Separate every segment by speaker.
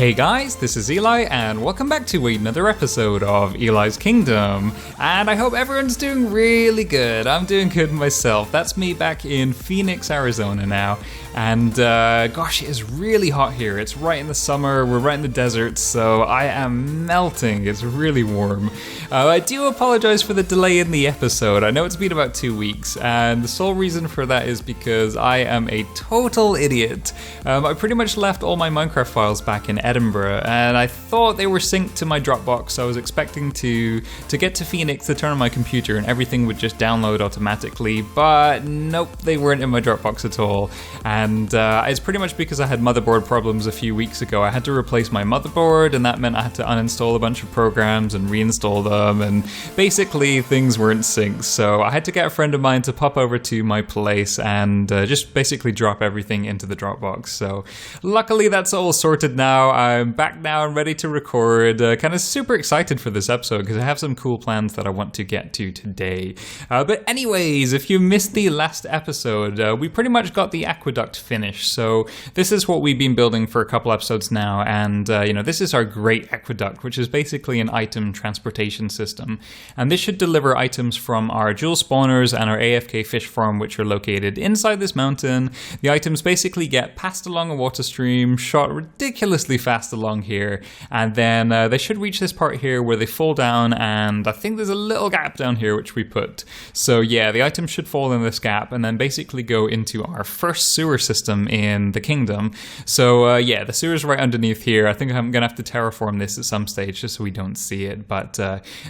Speaker 1: Hey guys, this is Eli, and welcome back to another episode of Eli's Kingdom. And I hope everyone's doing really good. I'm doing good myself. That's me back in Phoenix, Arizona now. And gosh, it is really hot here. It's right in the summer, we're right in the desert, so I am melting. It's really warm. I do apologize for the delay in the episode. I know it's been about 2 weeks, and the sole reason for that is because I am a total idiot. I pretty much left all my Minecraft files back in Edinburgh, and I thought they were synced to my Dropbox. I was expecting to get to Phoenix, to turn on my computer, and everything would just download automatically, but nope, they weren't in my Dropbox at all. And it's pretty much because I had motherboard problems a few weeks ago. I had to replace my motherboard, and that meant I had to uninstall a bunch of programs and reinstall them, and basically things weren't synced. So I had to get a friend of mine to pop over to my place and just basically drop everything into the Dropbox. So luckily that's all sorted now. I'm back now and ready to record. Kind of super excited for this episode because I have some cool plans that I want to get to today. But anyways, if you missed the last episode, we pretty much got the aqueduct finished. So this is what we've been building for a couple episodes now, and this is our Great Aqueduct, which is basically an item transportation system. And this should deliver items from our jewel spawners and our AFK fish farm, which are located inside this mountain. The items basically get passed along a water stream, shot ridiculously fast along here, and then they should reach this part here where they fall down, and I think there's a little gap down here which we put. So yeah, the items should fall in this gap and then basically go into our first sewer system in the kingdom. So yeah, the sewer's right underneath here. I think I'm gonna have to terraform this at some stage just so we don't see it, but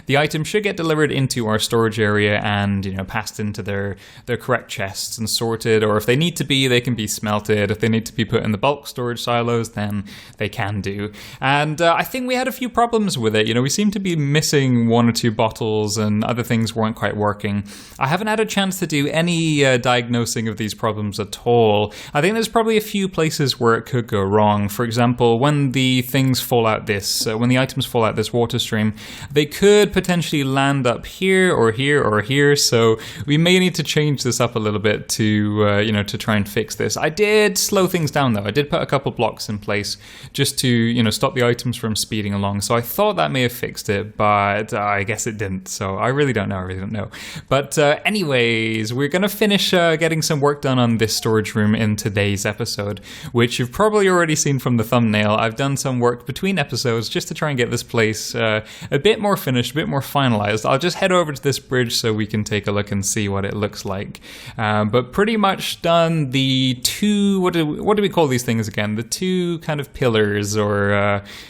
Speaker 1: the items should get delivered into our storage area and passed into their correct chests and sorted, or if they need to be, they can be smelted. If they need to be put in the bulk storage silos, then they can do. And I think we had a few problems with it. We seem to be missing 1 or 2 bottles and other things weren't quite working. I haven't had a chance to do any diagnosing of these problems at all. I think there's probably a few places where it could go wrong. For example, when the things fall out when the items fall out this water stream, they could potentially land up here or here or here. So we may need to change this up a little bit to to try and fix this. I did slow things down though. I did put a couple blocks in place just to stop the items from speeding along. So I thought that may have fixed it, but I guess it didn't. So I really don't know. But anyways, we're gonna finish getting some work done on this storage room in today's episode, which you've probably already seen from the thumbnail. I've done some work between episodes just to try and get this place a bit more finished, a bit more finalized. I'll just head over to this bridge so we can take a look and see what it looks like. But pretty much done the two, what do we call these things again? The two kind of pillars, or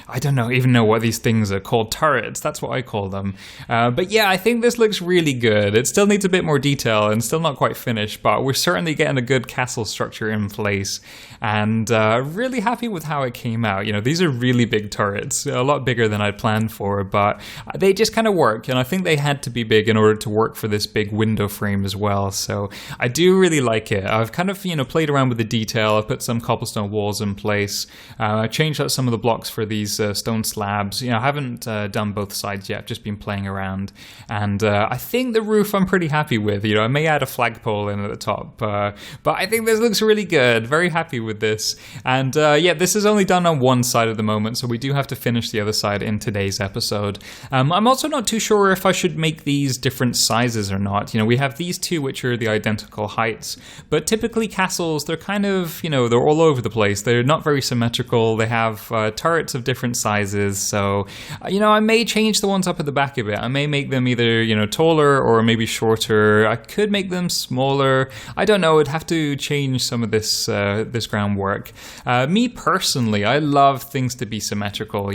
Speaker 1: I don't even know what these things are called. Turrets, that's what I call them. But yeah, I think this looks really good. It still needs a bit more detail and still not quite finished, but we're certainly getting a good castle structure in place, and really happy with how it came out. These are really big turrets, a lot bigger than I'd planned for, but they just kind of work, and I think they had to be big in order to work for this big window frame as well. So I do really like it. I've kind of played around with the detail. I've put some cobblestone walls in place. I changed out some of the blocks for these stone slabs. I haven't done both sides yet. I've just been playing around, and I think the roof I'm pretty happy with. I may add a flagpole in at the top, but I think this looks really good. Very happy with this. And yeah, this is only done on one side at the moment, so we do have to finish the other side in today's episode. I'm also not too sure if I should make these different sizes or not. We have these two which are the identical heights, but typically castles, they're kind of, they're all over the place. They're not very symmetrical. They have turrets of different sizes, so I may change the ones up at the back a bit. I may make them either taller or maybe shorter. I could make them smaller. I don't know. I'd have to change some of this groundwork. Me personally, I love things to be symmetrical.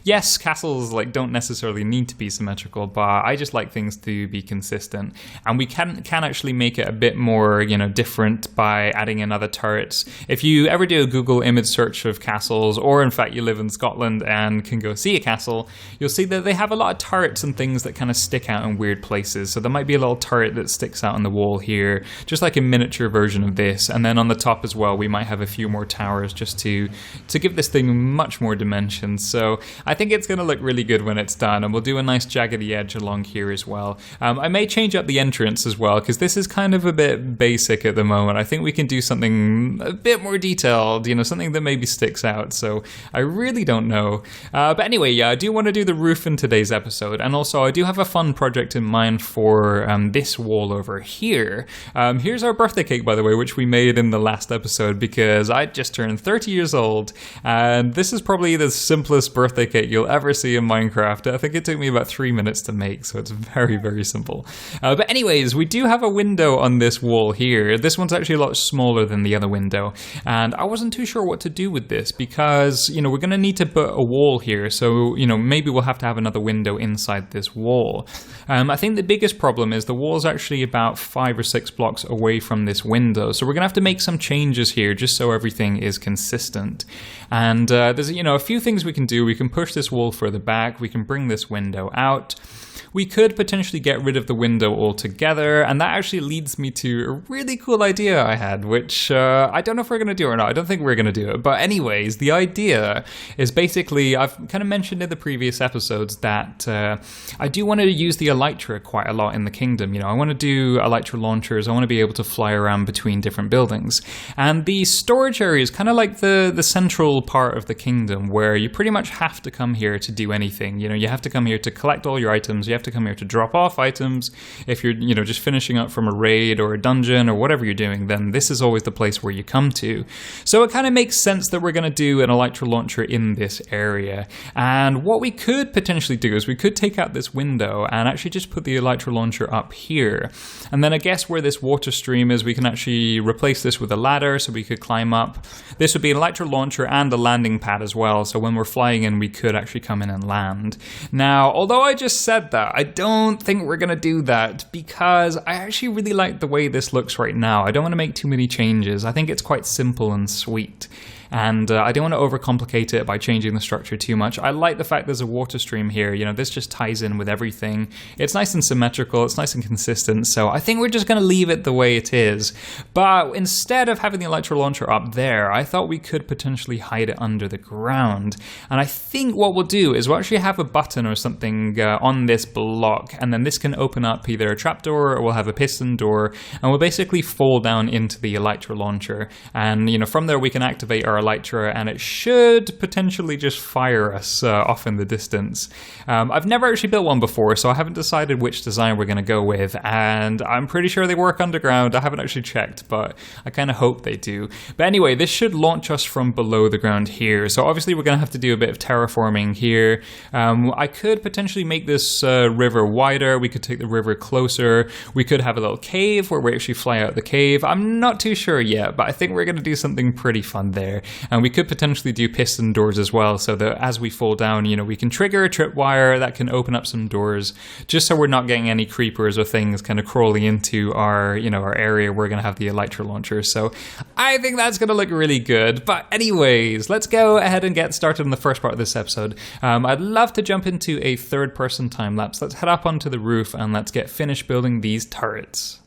Speaker 1: Yes, castles don't necessarily need to be symmetrical, but I just like things to be consistent, and we can actually make it a bit more different by adding in other turrets. If you ever do a Google image search of castles, or in fact you live in Scotland and can go see a castle, you'll see that they have a lot of turrets and things that kind of stick out in weird places. So there might be a little turret that sticks out on the wall here, just like a miniature version of this, and then on the top as well we might have a few more towers just to give this thing much more dimensions. So I think it's going to look really good when it's done, and we'll do a nice jaggedy edge along here as well. I may change up the entrance as well, because this is kind of a bit basic at the moment. I think we can do something a bit more detailed, something that maybe sticks sticks out, so I really don't know. But anyway, yeah, I do want to do the roof in today's episode, and also I do have a fun project in mind for this wall over here. Here's our birthday cake, by the way, which we made in the last episode because I just turned 30 years old, and this is probably the simplest birthday cake you'll ever see in Minecraft. I think it took me about 3 minutes to make, so it's very, very simple. But anyways, we do have a window on this wall here. This one's actually a lot smaller than the other window, and I wasn't too sure what to do with this because, you know, we're going to need to put a wall here, so, you know, maybe we'll have to have another window inside this wall. I think the biggest problem is the wall's actually about 5 or 6 blocks away from this window, so we're going to have to make some changes here just so everything is consistent. And there's, you know, a few things we can do. We can push this wall further back, we can bring this window out. We could potentially get rid of the window altogether, and that actually leads me to a really cool idea I had, which I don't know if we're going to do or not. I don't think we're going to do it. But anyways, the idea is basically, I've kind of mentioned in the previous episodes that I do want to use the Elytra quite a lot in the kingdom. You know, I want to do Elytra launchers. I want to be able to fly around between different buildings. And the storage area is kind of like the central part of the kingdom where you pretty much have to come here to do anything. You know, you have to come here to collect all your items. You have to come here to drop off items. If you're, you know, just finishing up from a raid or a dungeon or whatever you're doing, then this is always the place where you come to. So it kind of makes sense that we're going to do an Elytra launcher in this area. And what we could potentially do is we could take out this window and actually just put the Elytra launcher up here. And then I guess where this water stream is, we can actually replace this with a ladder so we could climb up. This would be an Elytra launcher and a landing pad as well. So when we're flying in, we could actually come in and land. Now, although I just said that, I don't think we're going to do that because I actually really like the way this looks right now. I don't want to make too many changes. I think it's quite simple and sweet. And I don't want to overcomplicate it by changing the structure too much. I like the fact there's a water stream here. You know, this just ties in with everything. It's nice and symmetrical. It's nice and consistent. So I think we're just going to leave it the way it is. But instead of having the Elytra launcher up there, I thought we could potentially hide it under the ground. And I think what we'll do is we'll actually have a button or something on this block. And then this can open up either a trapdoor or we'll have a piston door. And we'll basically fall down into the Elytra launcher. And, you know, from there we can activate our Elytra, and it should potentially just fire us off in the distance. I've never actually built one before, so I haven't decided which design we're going to go with, and I'm pretty sure they work underground. I haven't actually checked, but I kind of hope they do. But anyway, this should launch us from below the ground here, so obviously we're going to have to do a bit of terraforming here. I could potentially make this river wider. We could take the river closer. We could have a little cave where we actually fly out the cave. I'm not too sure yet, but I think we're going to do something pretty fun there. And we could potentially do piston doors as well, so that as we fall down, you know, we can trigger a tripwire that can open up some doors, just so we're not getting any creepers or things kind of crawling into our, you know, our area where we're going to have the Elytra launcher. So I think that's going to look really good. But anyways, let's go ahead and get started on the first part of this episode. I'd love to jump into a third-person time-lapse. Let's head up onto the roof and let's get finished building these turrets.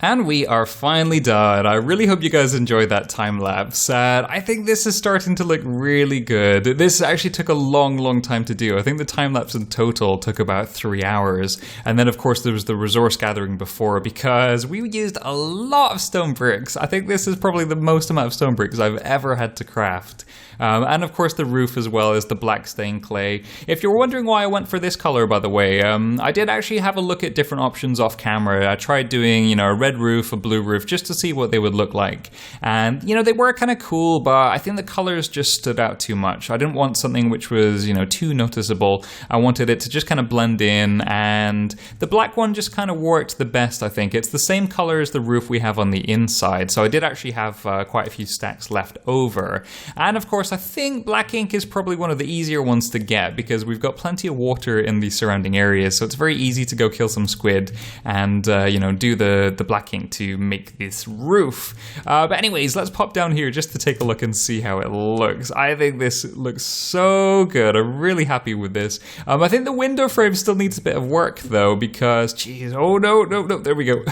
Speaker 1: And we are finally done. I really hope you guys enjoyed that time lapse. I think this is starting to look really good. This actually took a long time to do. I think the time lapse in total took about 3 hours. And then of course there was the resource gathering before because we used a lot of stone bricks. I think this is probably the most amount of stone bricks I've ever had to craft. And of course the roof as well as the black stained clay. If you're wondering why I went for this color, by the way, I did actually have a look at different options off camera. I tried doing, a red roof, a blue roof, just to see what they would look like. And, they were kind of cool, but I think the colors just stood out too much. I didn't want something which was, too noticeable. I wanted it to just kind of blend in, and the black one just kind of worked the best, I think. It's the same color as the roof we have on the inside, so I did actually have quite a few stacks left over. And of course, I think black ink is probably one of the easier ones to get because we've got plenty of water in the surrounding areas, so it's very easy to go kill some squid and, do the black ink to make this roof. But anyways, let's pop down here just to take a look and see how it looks. I think this looks so good. I'm really happy with this. I think the window frame still needs a bit of work though because, geez, oh no, there we go.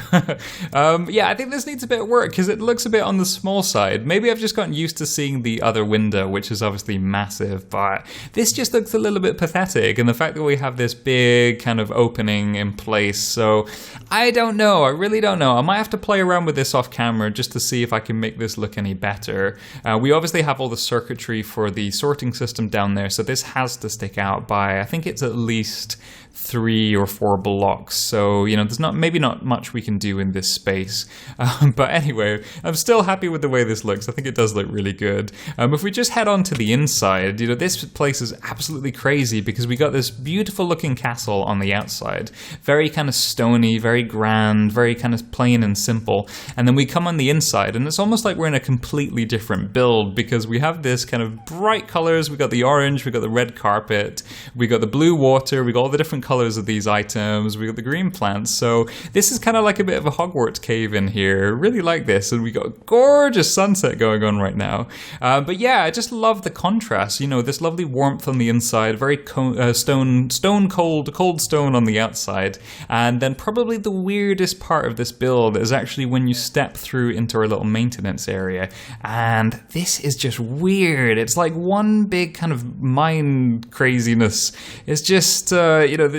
Speaker 1: Yeah, I think this needs a bit of work because it looks a bit on the small side. Maybe I've just gotten used to seeing the other window, which is obviously massive, but this just looks a little bit pathetic. And the fact that we have this big kind of opening in place, so I don't know. I really don't know. I might have to play around with this off camera just to see if I can make this look any better. We obviously have all the circuitry for the sorting system down there, so this has to stick out by, I think it's at least 3 or 4 blocks, so there's maybe not much we can do in this space, but anyway, I'm still happy with the way this looks. I think it does look really good. If we just head on to the inside, this place is absolutely crazy because we got this beautiful looking castle on the outside, very kind of stony, very grand, very kind of plain and simple, and then we come on the inside and it's almost like we're in a completely different build because we have this kind of bright colors. We got the orange, we got the red carpet, we got the blue water, we got all the different colors of these items, we got the green plants, so this is kind of like a bit of a Hogwarts cave in here. Really like this, and we got a gorgeous sunset going on right now. But yeah, I just love the contrast, this lovely warmth on the inside, very stone cold stone on the outside, and then probably the weirdest part of this build is actually when you step through into our little maintenance area, and this is just weird. It's like one big kind of mind craziness. It's just,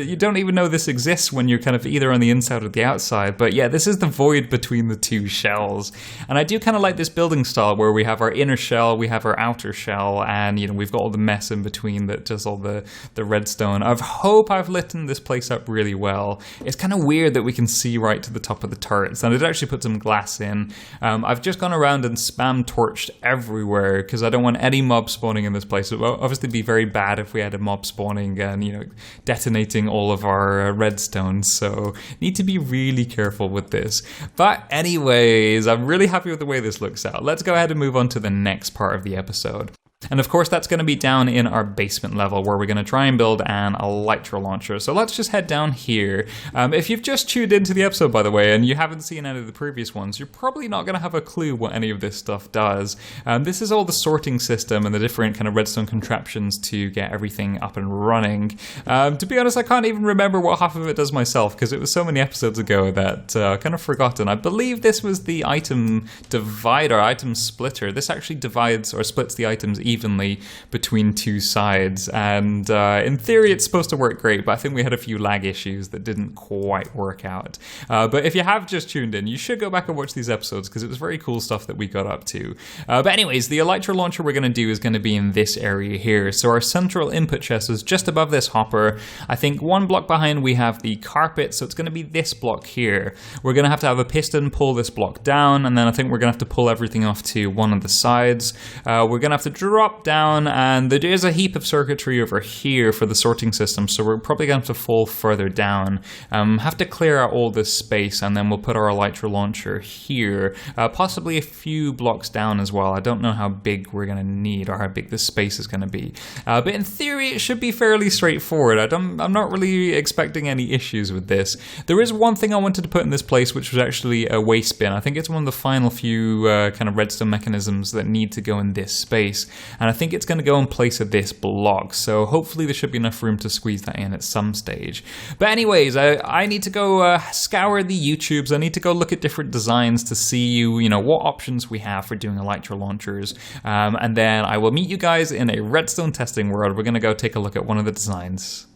Speaker 1: you don't even know this exists when you're kind of either on the inside or the outside. But yeah, this is the void between the two shells. And I do kind of like this building style where we have our inner shell, we have our outer shell, and we've got all the mess in between that does all the redstone. I hope I've lit this place up really well. It's kind of weird that we can see right to the top of the turrets, and I'd actually put some glass in. I've just gone around and spam torched everywhere because I don't want any mob spawning in this place. It would obviously be very bad if we had a mob spawning and detonating all of our redstone, so need to be really careful with this. But anyways, I'm really happy with the way this looks out. Let's go ahead and move on to the next part of the episode. And of course that's going to be down in our basement level where we're going to try and build an Elytra Launcher. So let's just head down here. If you've just tuned into the episode, by the way, and you haven't seen any of the previous ones, you're probably not going to have a clue what any of this stuff does. This is all the sorting system and the different kind of redstone contraptions to get everything up and running. To be honest, I can't even remember what half of it does myself because it was so many episodes ago that I've kind of forgotten. I believe this was the item divider, item splitter. This actually divides or splits the items evenly between two sides, and in theory it's supposed to work great, but I think we had a few lag issues that didn't quite work out. But if you have just tuned in, you should go back and watch these episodes because it was very cool stuff that we got up to. But anyways, the Elytra Launcher we're going to do is going to be in this area here. So our central input chest is just above this hopper. I think 1 block behind we have the carpet, so it's going to be this block here. We're going to have a piston pull this block down, and then I think we're going to have to pull everything off to one of the sides. We're going to have to drop down, and there is a heap of circuitry over here for the sorting system, so we're probably going to have to fall further down. Have to clear out all this space, and then we'll put our Elytra Launcher here, possibly a few blocks down as well. I don't know how big we're going to need or how big this space is going to be, but in theory it should be fairly straightforward. I'm not really expecting any issues with this. There is one thing I wanted to put in this place, which was actually a waste bin. I think it's one of the final few kind of redstone mechanisms that need to go in this space. and I think it's going to go in place of this block, so hopefully there should be enough room to squeeze that in at some stage. But anyways, I need to go scour the YouTubes. I need to go look at different designs to see what options we have for doing Elytra launchers, and then I will meet you guys in a redstone testing world. We're going to go take a look at one of the designs.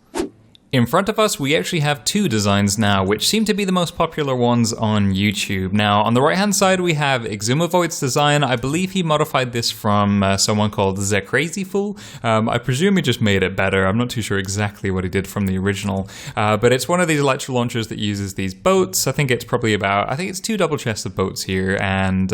Speaker 1: In front of us, we actually have two designs now, which seem to be the most popular ones on YouTube. Now, on the right-hand side, we have EliTheWolf's design. I believe he modified this from someone called TheCrazyFool. I presume he just made it better. I'm not too sure exactly what he did from the original, but it's one of these Elytra launchers that uses these boats. I think it's two double chests of boats here, and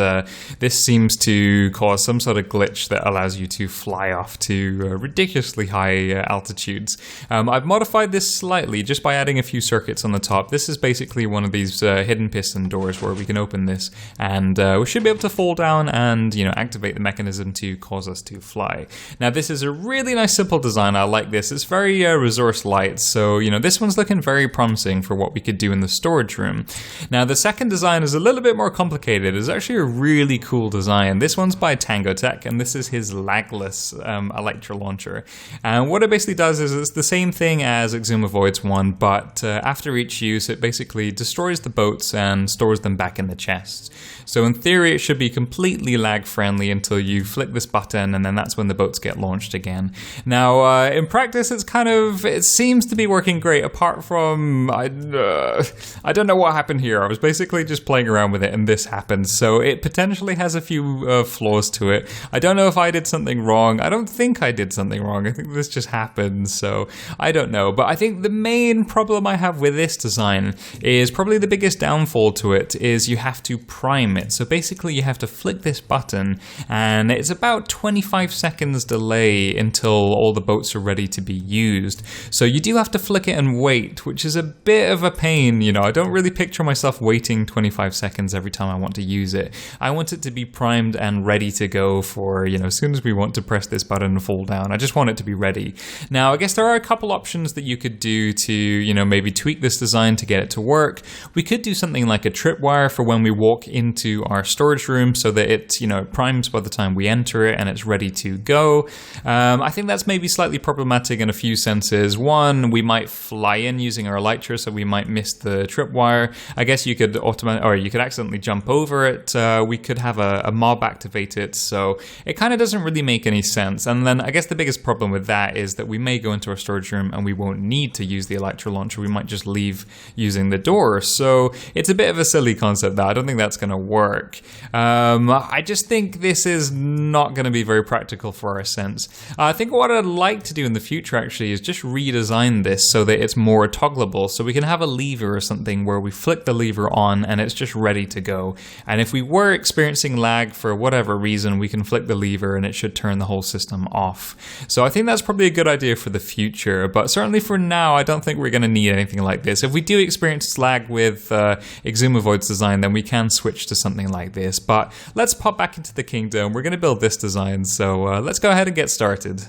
Speaker 1: this seems to cause some sort of glitch that allows you to fly off to ridiculously high altitudes. I've modified this slightly just by adding a few circuits on the top. This is basically one of these hidden piston doors where we can open this, and we should be able to fall down and activate the mechanism to cause us to fly. Now this is a really nice simple design. I like this. It's very resource light, so this one's looking very promising for what we could do in the storage room. Now the second design is a little bit more complicated. It's actually a really cool design. This one's by Tango Tech, and this is his lagless Elytra launcher. And what it basically does is it's the same thing as EliTheWolf's one, but after each use it basically destroys the boats and stores them back in the chests. So in theory it should be completely lag friendly until you flick this button, and then that's when the boats get launched again. Now in practice it seems to be working great, apart from I don't know what happened here. I was basically just playing around with it and this happened, so it potentially has a few flaws to it. I don't know if I did something wrong. I don't think I did something wrong. I think this just happened, so I don't know. But I think the main problem I have with this design is probably the biggest downfall to it is you have to prime it. So basically you have to flick this button, and it's about 25 seconds delay until all the boats are ready to be used. So you do have to flick it and wait, which is a bit of a pain. I don't really picture myself waiting 25 seconds every time I want to use it. I want it to be primed and ready to go for, as soon as we want to press this button and fall down. I just want it to be ready. Now, I guess there are a couple options that you could do to, maybe tweak this design to get it to work. We could do something like a tripwire for when we walk into our storage room so that it, it primes by the time we enter it and it's ready to go. I think that's maybe slightly problematic in a few senses. One, we might fly in using our Elytra, so we might miss the tripwire. I guess you could you could accidentally jump over it. We could have a mob activate it, so it kind of doesn't really make any sense. And then I guess the biggest problem with that is that we may go into our storage room and we won't need to use the Elytra launcher. We might just leave using the door. So it's a bit of a silly concept that I don't think that's going to work. I just think this is not going to be very practical for our sense. I think what I'd like to do in the future actually is just redesign this so that it's more toggleable. So we can have a lever or something where we flick the lever on and it's just ready to go. And if we were experiencing lag for whatever reason, we can flick the lever and it should turn the whole system off. So I think that's probably a good idea for the future, but certainly for now, I don't think we're going to need anything like this. If we do experience lag with EliTheWolf's design, then we can switch to something like this. But let's pop back into the kingdom. We're going to build this design, so let's go ahead and get started.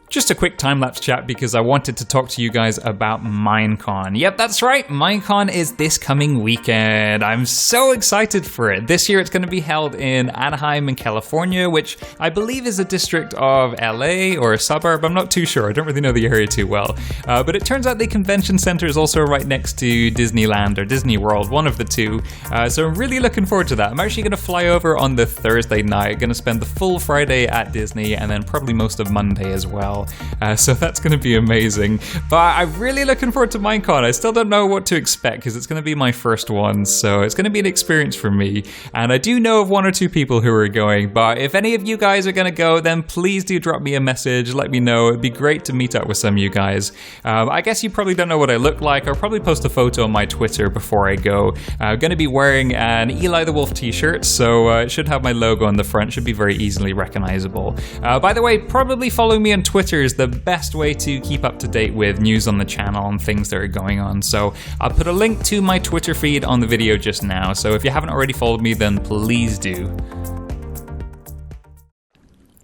Speaker 1: Just a quick time-lapse chat because I wanted to talk to you guys about Minecon. Yep, that's right, Minecon is this coming weekend. I'm so excited for it. This year it's going to be held in Anaheim in California, which I believe is a district of LA or a suburb. I'm not too sure. I don't really know the area too well. But it turns out the convention center is also right next to Disneyland or Disney World, one of the two. So I'm really looking forward to that. I'm actually going to fly over on the Thursday night, going to spend the full Friday at Disney and then probably most of Monday as well. So that's going to be amazing. But I'm really looking forward to Minecon. I still don't know what to expect because it's going to be my first one, so it's going to be an experience for me. And I do know of one or two people who are going, but if any of you guys are going to go, then please do drop me a message, let me know. It'd be great to meet up with some of you guys. I guess you probably don't know what I look like. I'll probably post a photo on my Twitter before I go. I'm going to be wearing an EliTheWolf t-shirt, so it should have my logo on the front. Should be very easily recognizable. By the way, probably following me on Twitter is the best way to keep up to date with news on the channel and things that are going on. So I'll put a link to my Twitter feed on the video just now. So if you haven't already followed me, then please do.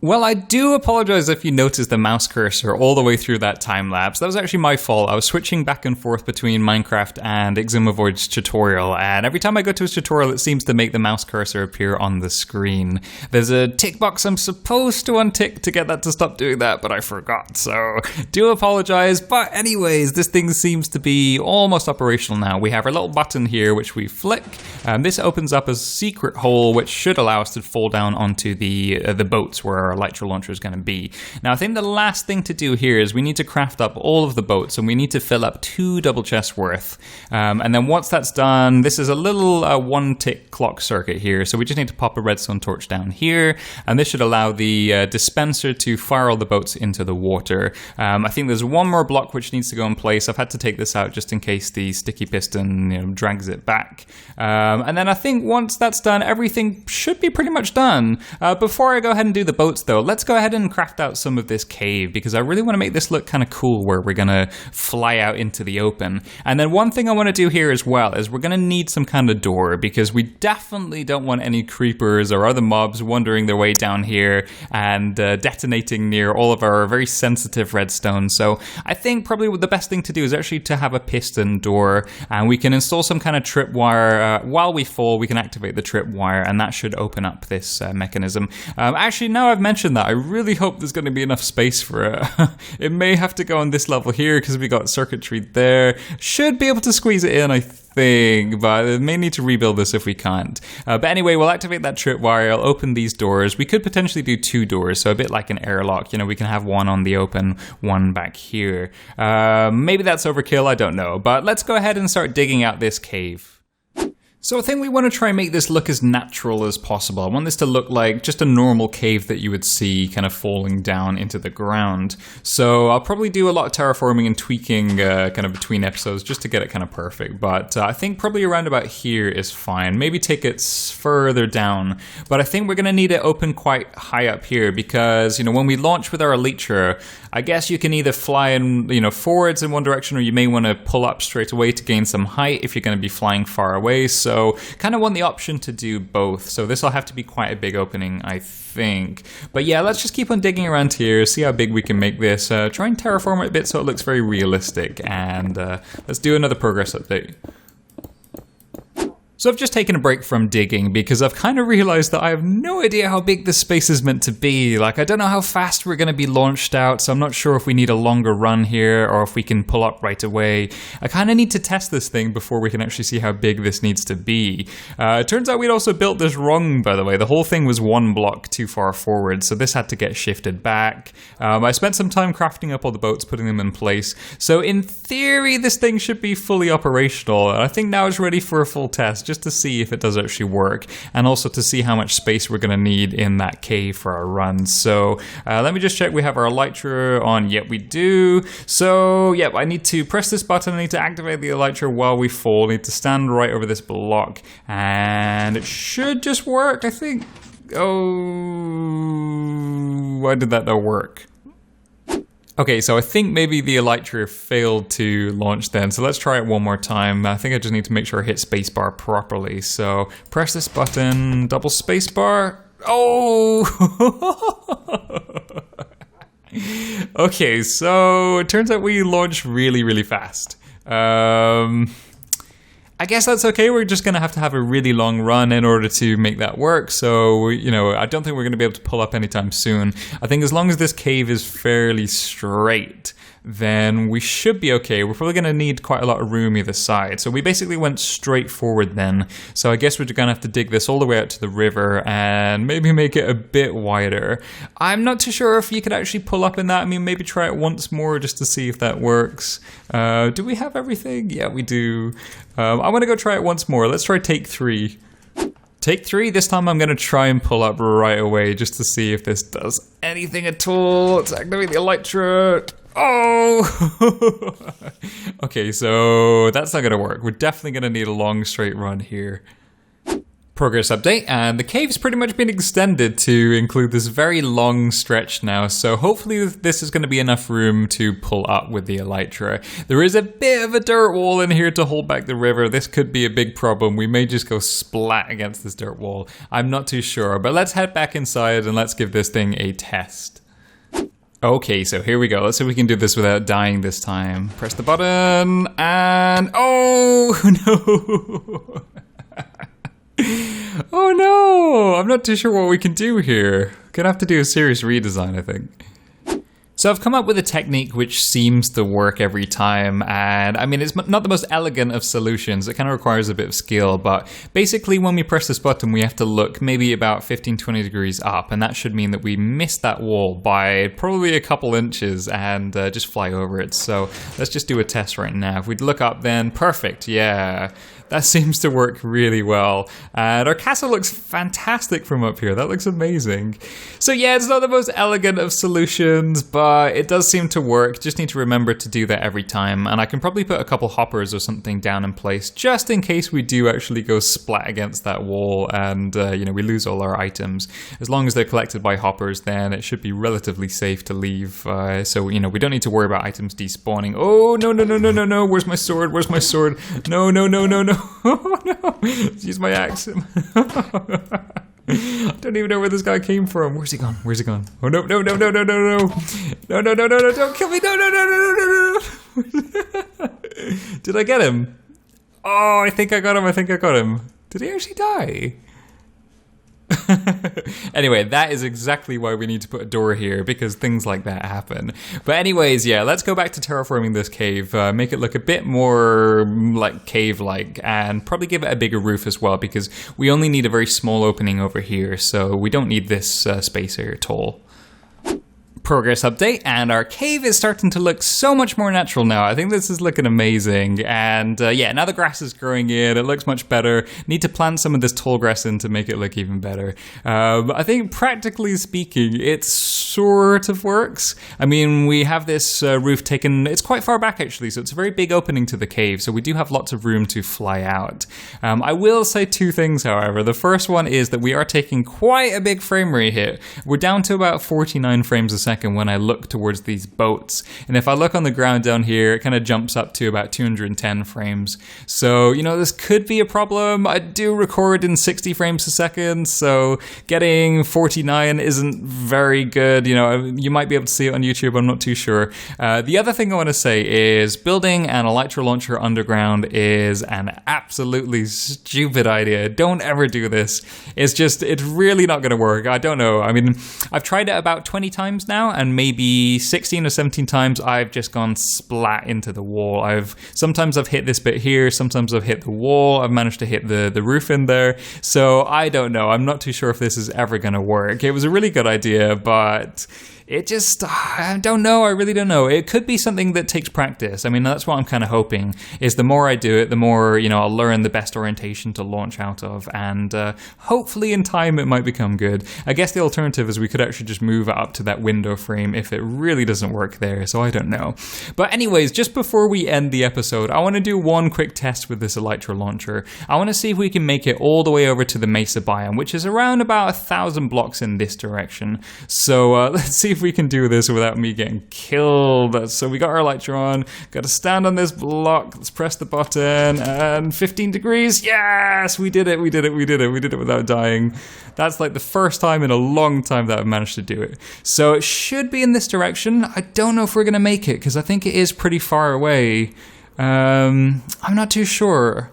Speaker 1: Well, I do apologize if you noticed the mouse cursor all the way through that time lapse. That was actually my fault. I was switching back and forth between Minecraft and Exumavoid's tutorial, and every time I go to his tutorial, it seems to make the mouse cursor appear on the screen. There's a tick box I'm supposed to untick to get that to stop doing that, but I forgot, so do apologize. But anyways, this thing seems to be almost operational now. We have our little button here, which we flick, and this opens up a secret hole, which should allow us to fall down onto the boats where our Elytra Launcher is going to be. Now, I think the last thing to do here is we need to craft up all of the boats, and we need to fill up 2 double chests worth. And then once that's done, this is a little one-tick clock circuit here, so we just need to pop a redstone torch down here, and this should allow the dispenser to fire all the boats into the water. I think there's one more block which needs to go in place. I've had to take this out just in case the sticky piston drags it back. And then I think once that's done, everything should be pretty much done. Before I go ahead and do the boats though, let's go ahead and craft out some of this cave, because I really want to make this look kind of cool where we're going to fly out into the open. And then one thing I want to do here as well is we're going to need some kind of door, because we definitely don't want any creepers or other mobs wandering their way down here and detonating near all of our very sensitive redstone. So I think probably the best thing to do is actually to have a piston door, and we can install some kind of tripwire. While we fall, we can activate the tripwire, and that should open up this mechanism. Actually, now I've mentioned that, I really hope there's going to be enough space for it. It may have to go on this level here because we got circuitry there. Should be able to squeeze it in, I think, but I may need to rebuild this if we can't. But anyway, we'll activate that tripwire. I'll open these doors. We could potentially do 2 doors, so a bit like an airlock. We can have one on the open, one back here. Maybe that's overkill, I don't know. But let's go ahead and start digging out this cave. So I think we want to try and make this look as natural as possible. I want this to look like just a normal cave that you would see kind of falling down into the ground. So I'll probably do a lot of terraforming and tweaking kind of between episodes just to get it kind of perfect. But I think probably around about here is fine. Maybe take it further down. But I think we're going to need it open quite high up here because, when we launch with our Elytra, I guess you can either fly in, forwards in one direction, or you may want to pull up straight away to gain some height if you're going to be flying far away. So kind of want the option to do both. So this will have to be quite a big opening, I think. But yeah, let's just keep on digging around here, see how big we can make this. Try and terraform it a bit so it looks very realistic. And let's do another progress update. So I've just taken a break from digging because I've kind of realized that I have no idea how big this space is meant to be. Like, I don't know how fast we're going to be launched out, so I'm not sure if we need a longer run here or if we can pull up right away. I kind of need to test this thing before we can actually see how big this needs to be. It turns out we'd also built this wrong, by the way. The whole thing was 1 block too far forward, so this had to get shifted back. I spent some time crafting up all the boats, putting them in place. So in theory, this thing should be fully operational. I think now it's ready for a full test, just to see if it does actually work, and also to see how much space we're going to need in that cave for our run. So let me just check we have our Elytra on. Yep, we do. So yep, I need to press this button. I need to activate the Elytra while we fall. I need to stand right over this block, and it should just work, I think. Oh, why did that not work? Okay, so I think maybe the Elytra failed to launch then, so let's try it one more time. I think I just need to make sure I hit spacebar properly. So press this button, double spacebar. Oh! Okay, so it turns out we launched really, really fast. I guess that's okay. We're just going to have a really long run in order to make that work. So, I don't think we're going to be able to pull up anytime soon. I think as long as this cave is fairly straight, then we should be okay. We're probably going to need quite a lot of room either side. So we basically went straight forward then. So I guess we're going to have to dig this all the way out to the river and maybe make it a bit wider. I'm not too sure if you could actually pull up in that. I mean, maybe try it once more just to see if that works. Do we have everything? Yeah, we do. I want to go try it once more. Let's try take 3. Take 3, this time I'm going to try and pull up right away just to see if this does anything at all. Let's activate the Elytra. Oh! Okay, so that's not going to work. We're definitely going to need a long straight run here. Progress update, and the cave's pretty much been extended to include this very long stretch now, so hopefully this is going to be enough room to pull up with the elytra. There is a bit of a dirt wall in here to hold back the river. This could be a big problem. We may just go splat against this dirt wall. I'm not too sure, but let's head back inside and let's give this thing a test. Okay, so here we go. Let's see if we can do this without dying this time. Press the button, and oh no! Oh no! I'm not too sure what we can do here. Gonna have to do a serious redesign, I think. So I've come up with a technique which seems to work every time, and I mean, it's not the most elegant of solutions. It kind of requires a bit of skill, but basically when we press this button, we have to look maybe about 15-20 degrees up, and that should mean that we miss that wall by probably a couple inches and just fly over it. So let's just do a test right now. If we look up, then perfect, yeah. That seems to work really well. And our castle looks fantastic from up here. That looks amazing. So yeah, it's not the most elegant of solutions, but it does seem to work. Just need to remember to do that every time. And I can probably put a couple hoppers or something down in place, just in case we do actually go splat against that wall and we lose all our items. As long as they're collected by hoppers, then it should be relatively safe to leave. So we don't need to worry about items despawning. Oh, no. Where's my sword? Where's my sword? No. Oh no! Use my axe. I don't even know where this guy came from. Where's he gone? Where's he gone? Oh no! No! Don't kill me! No! Did I get him? Oh, I think I got him. Did he actually die? Anyway, that is exactly why we need to put a door here, because things like that happen. But anyways, yeah, let's go back to terraforming this cave, make it look a bit more like cave-like, and probably give it a bigger roof as well, because we only need a very small opening over here, so we don't need this space here at all. Progress update, and our cave is starting to look so much more natural now. I think this is looking amazing, and yeah, now the grass is growing in, it looks much better. Need to plant some of this tall grass in to make it look even better. I think practically speaking, it sort of works. I mean, we have this roof taken, it's quite far back actually, so it's a very big opening to the cave, so we do have lots of room to fly out. I will say two things, however. The first one is that we are taking quite a big frame rate hit. We're down to about 49 frames a second when I look towards these boats, and if I look on the ground down here, it kind of jumps up to about 210 frames. So this could be a problem. I do record in 60 frames a second, so getting 49 isn't very good. You might be able to see it on YouTube, I'm not too sure. The other thing I want to say is building an Elytra Launcher underground is an absolutely stupid idea. Don't ever do this. It's really not going to work. I don't know. I mean, I've tried it about 20 times now, and maybe 16 or 17 times I've just gone splat into the wall. Sometimes I've hit this bit here, sometimes I've hit the wall, I've managed to hit the roof in there, so I don't know. I'm not too sure if this is ever going to work. It was a really good idea, but it just, I don't know, I really don't know. It could be something that takes practice. I mean, that's what I'm kind of hoping, is the more I do it, the more, I'll learn the best orientation to launch out of, and hopefully in time it might become good. I guess the alternative is we could actually just move it up to that window frame if it really doesn't work there, so I don't know. But anyways, just before we end the episode, I want to do one quick test with this Elytra Launcher. I want to see if we can make it all the way over to the Mesa biome, which is around about 1,000 blocks in this direction. So let's see if we can do this without me getting killed. So we got our Elytra on, got to stand on this block, let's press the button, and 15 degrees, yes, we did it without dying. That's like the first time in a long time that I've managed to do it. So it should be in this direction. I don't know if we're gonna make it, because I think it is pretty far away. I'm not too sure.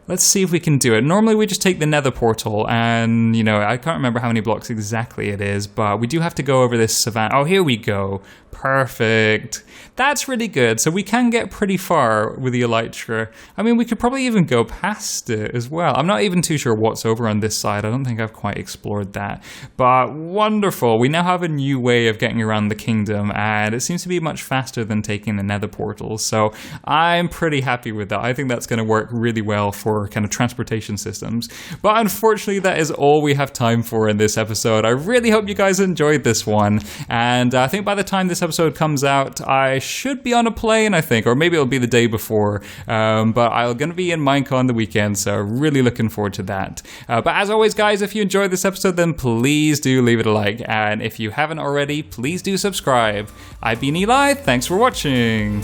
Speaker 1: Let's see if we can do it. Normally we just take the nether portal, and, I can't remember how many blocks exactly it is, but we do have to go over this savannah. Oh, here we go. Perfect. That's really good. So we can get pretty far with the Elytra. I mean, we could probably even go past it as well. I'm not even too sure what's over on this side. I don't think I've quite explored that. But wonderful. We now have a new way of getting around the kingdom, and it seems to be much faster than taking the nether portal. So I'm pretty happy with that. I think that's going to work really well for for kind of transportation systems. But unfortunately, that is all we have time for in this episode. I really hope you guys enjoyed this one. And I think by the time this episode comes out, I should be on a plane, I think, or maybe it'll be the day before. But I'm going to be in Minecon the weekend, so really looking forward to that. But as always, guys, if you enjoyed this episode, then please do leave it a like. And if you haven't already, please do subscribe. I've been Eli. Thanks for watching.